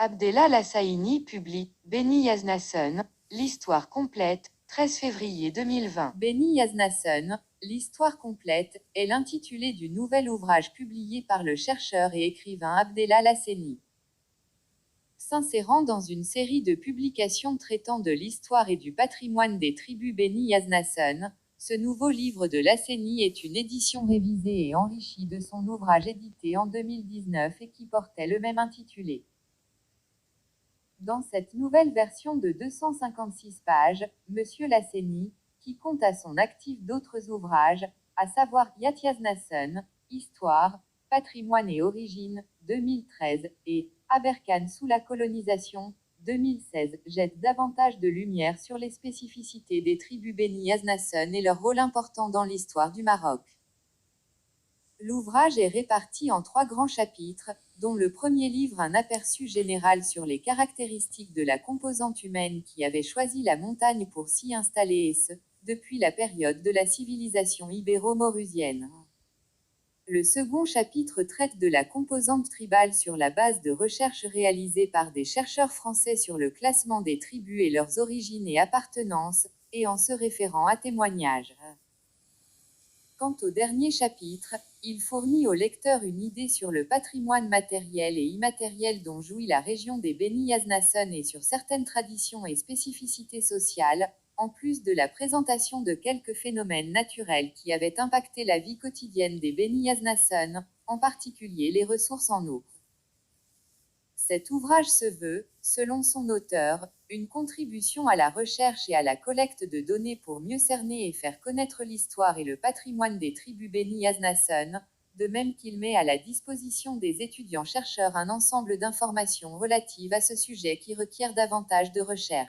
Abdellah Lassaini publie « Beni Yaznasson, l'histoire complète », 13 février 2020. Beni Yaznasson, l'histoire complète, est l'intitulé du nouvel ouvrage publié par le chercheur et écrivain Abdellah Lassaini. S'insérant dans une série de publications traitant de l'histoire et du patrimoine des tribus Beni Yaznasson, ce nouveau livre de Lassaini est une édition révisée et enrichie de son ouvrage édité en 2019 et qui portait le même intitulé. Dans cette nouvelle version de 256 pages, Monsieur Lassaini, qui compte à son actif d'autres ouvrages, à savoir Yat Yaznasson, Histoire, Patrimoine et Origine, 2013, et Aberkan sous la colonisation, 2016, jette davantage de lumière sur les spécificités des tribus Beni Yaznasson et leur rôle important dans l'histoire du Maroc. L'ouvrage est réparti en 3 grands chapitres, dont le premier livre un aperçu général sur les caractéristiques de la composante humaine qui avait choisi la montagne pour s'y installer et ce, depuis la période de la civilisation ibéro-maurusienne. Le second chapitre traite de la composante tribale sur la base de recherches réalisées par des chercheurs français sur le classement des tribus et leurs origines et appartenances, et en se référant à témoignages. Quant au dernier chapitre, il fournit au lecteur une idée sur le patrimoine matériel et immatériel dont jouit la région des Beni Yaznasson et sur certaines traditions et spécificités sociales, en plus de la présentation de quelques phénomènes naturels qui avaient impacté la vie quotidienne des Beni Yaznasson, en particulier les ressources en eau. Cet ouvrage se veut, selon son auteur, une contribution à la recherche et à la collecte de données pour mieux cerner et faire connaître l'histoire et le patrimoine des tribus Beni Yaznasson, de même qu'il met à la disposition des étudiants-chercheurs un ensemble d'informations relatives à ce sujet qui requiert davantage de recherche.